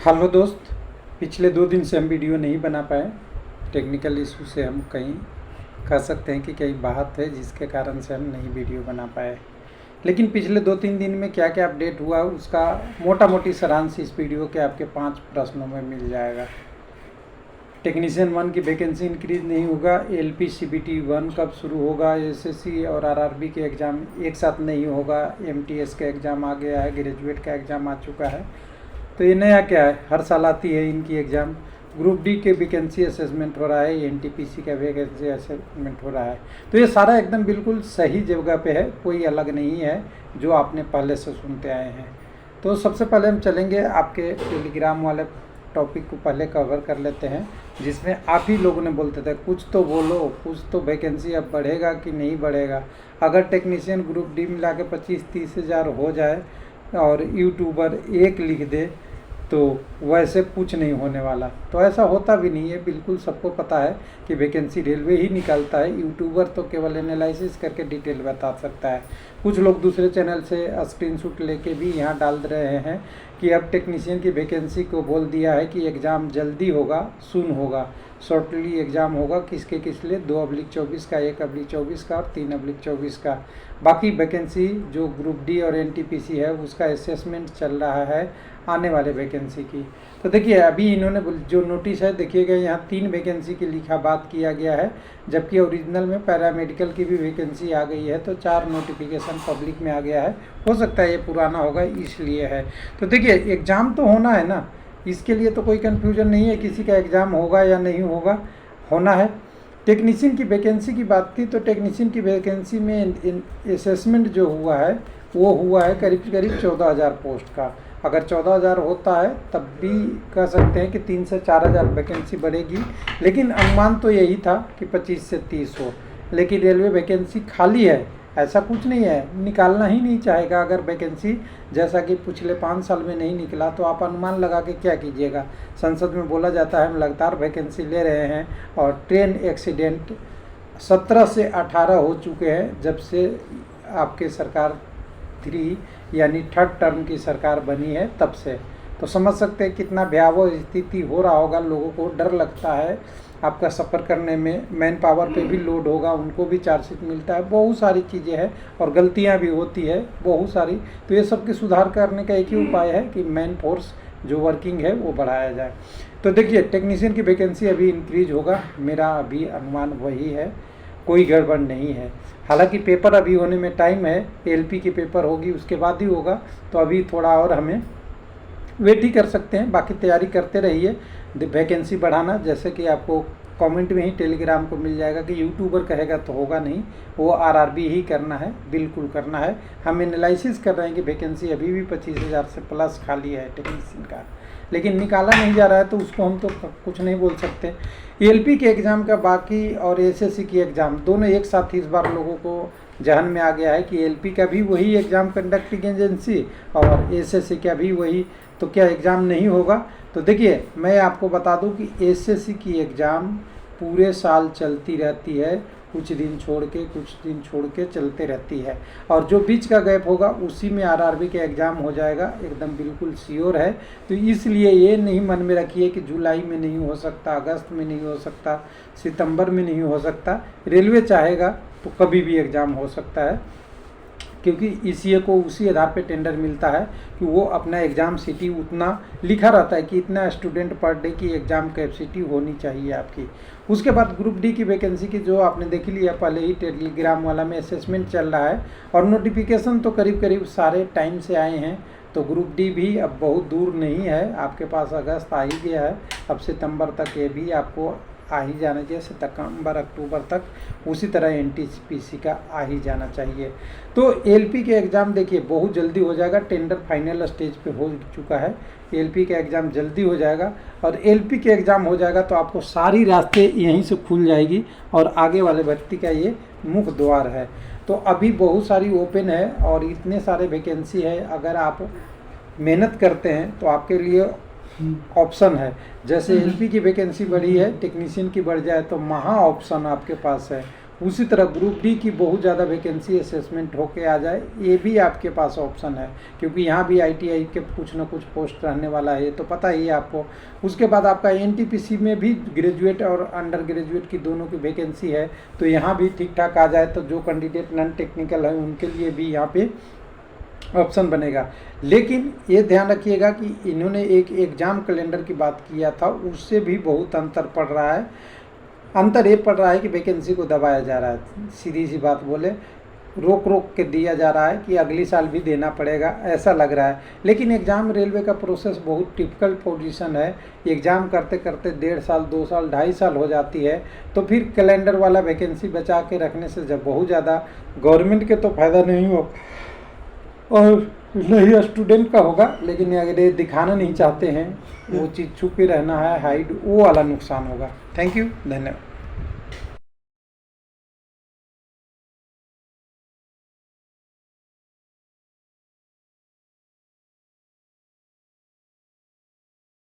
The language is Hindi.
हेलो दोस्त। पिछले 2 दिन से हम वीडियो नहीं बना पाए। टेक्निकल इशू से हम कहीं कह सकते हैं कि कहीं बात है जिसके कारण से हम नहीं वीडियो बना पाए। लेकिन पिछले 2-3 दिन में क्या क्या अपडेट हुआ उसका मोटा मोटी सारांश इस वीडियो के आपके 5 प्रश्नों में मिल जाएगा। टेक्नीशियन 1 की वैकेंसी इंक्रीज नहीं होगा। एलपी सीबीटी 1 कब शुरू होगा। एसएससी और आरआरबी के एग्ज़ाम एक साथ नहीं होगा। एमटीएस का एग्ज़ाम आ गया है। ग्रेजुएट का एग्ज़ाम आ चुका है। तो ये नया क्या है, हर साल आती है इनकी एग्ज़ाम। ग्रुप डी के वैकेंसी असेसमेंट हो रहा है। एनटीपीसी का वैकेंसी असेसमेंट हो रहा है। तो ये सारा एकदम बिल्कुल सही जगह पे है, कोई अलग नहीं है जो आपने पहले से सुनते आए हैं। तो सबसे पहले हम चलेंगे आपके टेलीग्राम वाले टॉपिक को पहले कवर कर लेते हैं, जिसमें आप ही लोगों ने बोलते थे कुछ तो बोलो, कुछ तो वैकेंसी अब बढ़ेगा कि नहीं बढ़ेगा। अगर टेक्नीशियन ग्रुप डी मिला के 25-30 हज़ार हो जाए और यूट्यूबर एक लिख दे तो वैसे कुछ नहीं होने वाला। तो ऐसा होता भी नहीं है, बिल्कुल सबको पता है कि वैकेंसी रेलवे ही निकालता है। यूट्यूबर तो केवल एनालिसिस करके डिटेल बता सकता है। कुछ लोग दूसरे चैनल से स्क्रीनशॉट लेके भी यहाँ डाल रहे हैं कि अब टेक्नीशियन की वैकेंसी को बोल दिया है कि एग्ज़ाम जल्दी होगा, सून होगा, शॉर्टली एग्ज़ाम होगा। किसके किस लिए? 2/24 का, 1/24 का और 3/24 का। बाकी वैकेंसी जो ग्रुप डी और एनटीपीसी है उसका असेसमेंट चल रहा है आने वाले वैकेंसी की। तो देखिए अभी इन्होंने जो नोटिस है देखिएगा, यहाँ 3 वैकेंसी की लिखा बात किया गया है, जबकि ओरिजिनल में पैरामेडिकल की भी वैकेंसी आ गई है। तो 4 नोटिफिकेशन पब्लिक में आ गया है। हो सकता है ये पुराना होगा इसलिए है। तो देखिए एग्ज़ाम तो होना है ना, इसके लिए तो कोई कन्फ्यूजन नहीं है किसी का एग्ज़ाम होगा या नहीं होगा, होना है। टेक्नीशियन की वैकेंसी की बात थी, तो टेक्नीशियन की वैकेंसी में असेसमेंट जो हुआ है वो हुआ है करीब करीब 14,000 पोस्ट का। अगर 14,000 होता है तब भी कह सकते हैं कि 3 से 4,000 वैकेंसी बढ़ेगी। लेकिन अनुमान तो यही था कि 25 से 30 हो। लेकिन रेलवे वैकेंसी खाली है, ऐसा कुछ नहीं है, निकालना ही नहीं चाहेगा। अगर वैकेंसी जैसा कि पिछले 5 साल में नहीं निकला तो आप अनुमान लगा के क्या कीजिएगा। संसद में बोला जाता है हम लगातार वैकेंसी ले रहे हैं, और ट्रेन एक्सीडेंट 17 से 18 हो चुके हैं जब से आपके सरकार 3 यानी 3rd टर्म की सरकार बनी है तब से। तो समझ सकते हैं कितना भयावह स्थिति हो रहा होगा। लोगों को डर लगता है आपका सफ़र करने में। मैन पावर पे भी लोड होगा, उनको भी चार्जशीट मिलता है, बहुत सारी चीज़ें हैं और गलतियां भी होती है बहुत सारी। तो ये सब की सुधार करने का एक ही उपाय है कि मैन फोर्स जो वर्किंग है वो बढ़ाया जाए। तो देखिए टेक्नीशियन की वैकेंसी अभी इंक्रीज होगा, मेरा अभी अनुमान वही है, कोई गड़बड़ नहीं है। हालांकि पेपर अभी होने में टाइम है, एलपी की पेपर होगी उसके बाद ही होगा। तो अभी थोड़ा और हमें वेट ही कर सकते हैं। बाकी तैयारी करते रहिए वैकेंसी बढ़ाना, जैसे कि आपको कमेंट में ही टेलीग्राम को मिल जाएगा कि यूट्यूबर कहेगा तो होगा नहीं, वो आरआरबी ही करना है, बिल्कुल करना है। हम एनालिसिस कर रहे हैं कि वैकेंसी अभी भी 25,000 से प्लस खाली है टेक्नीशियन का, लेकिन निकाला नहीं जा रहा है तो उसको हम तो कुछ नहीं बोल सकते। एलपी के एग्ज़ाम का बाकी और एसएससी की एग्ज़ाम दोनों एक साथ इस बार लोगों को जहन में आ गया है कि एलपी का भी वही एग्ज़ाम कंडक्टिंग एजेंसी और एसएससी का भी वही, तो क्या एग्ज़ाम नहीं होगा? तो देखिए मैं आपको बता दूं कि एसएससी की एग्ज़ाम पूरे साल चलती रहती है, कुछ दिन छोड़ के चलते रहती है। और जो बीच का गैप होगा उसी में आरआरबी के एग्ज़ाम हो जाएगा, एकदम बिल्कुल श्योर है। तो इसलिए ये नहीं मन में रखिए कि जुलाई में नहीं हो सकता, अगस्त में नहीं हो सकता, सितंबर में नहीं हो सकता। रेलवे चाहेगा तो कभी भी एग्ज़ाम हो सकता है, क्योंकि ईसीए को उसी आधार पे टेंडर मिलता है कि वो अपना एग्ज़ाम सिटी उतना लिखा रहता है कि इतना स्टूडेंट पर डे की एग्ज़ाम कैपेसिटी होनी चाहिए आपकी। उसके बाद ग्रुप डी की वैकेंसी की जो आपने देख लिया पहले ही, टेलीग्राम वाला में असेसमेंट चल रहा है और नोटिफिकेशन तो करीब करीब सारे टाइम से आए हैं। तो ग्रुप डी भी अब बहुत दूर नहीं है, आपके पास अगस्त आ ही गया है, अब सितंबर तक ये भी आपको आ ही जाना चाहिए, सितंबर अक्टूबर तक। उसी तरह एनटीपीसी का आ ही जाना चाहिए। तो एलपी के एग्ज़ाम देखिए बहुत जल्दी हो जाएगा, टेंडर फाइनल स्टेज पे हो चुका है। एलपी का एग्ज़ाम जल्दी हो जाएगा और एलपी के एग्ज़ाम हो जाएगा तो आपको सारी रास्ते यहीं से खुल जाएगी और आगे वाले भर्ती का ये मुख्य द्वार है। तो अभी बहुत सारी ओपन है और इतने सारे वैकेंसी है, अगर आप मेहनत करते हैं तो आपके लिए ऑप्शन है। जैसे एलपी की वैकेंसी बढ़ी है, टेक्नीशियन की बढ़ जाए तो महा ऑप्शन आपके पास है। उसी तरह ग्रुप डी की बहुत ज़्यादा वैकेंसी असेसमेंट होके आ जाए, ये भी आपके पास ऑप्शन है, क्योंकि यहाँ भी ITI के कुछ ना कुछ पोस्ट रहने वाला है, ये तो पता ही है आपको। उसके बाद आपका NTPC में भी ग्रेजुएट और अंडर ग्रेजुएट की दोनों की वैकेंसी है, तो यहाँ भी ठीक ठाक आ जाए तो जो कैंडिडेट नॉन टेक्निकल है उनके लिए भी यहाँ पे ऑप्शन बनेगा। लेकिन ये ध्यान रखिएगा कि इन्होंने एक एग्ज़ाम कैलेंडर की बात किया था, उससे भी बहुत अंतर पड़ रहा है। अंतर ये पड़ रहा है कि वैकेंसी को दबाया जा रहा है, सीधी सी बात बोले रोक रोक के दिया जा रहा है कि अगली साल भी देना पड़ेगा, ऐसा लग रहा है। लेकिन एग्ज़ाम रेलवे का प्रोसेस बहुत टिपिकल पोजीशन है, एग्ज़ाम करते करते 1.5 साल 2 साल 2.5 साल हो जाती है, तो फिर कैलेंडर वाला वैकेंसी बचा के रखने से जब बहुत ज़्यादा गवर्नमेंट के तो फ़ायदा नहीं हो और नहीं स्टूडेंट का होगा, लेकिन अगर ये दिखाना नहीं चाहते हैं वो चीज़ छुपे रहना है, हाइड, वो वाला नुकसान होगा। थैंक यू, धन्यवाद।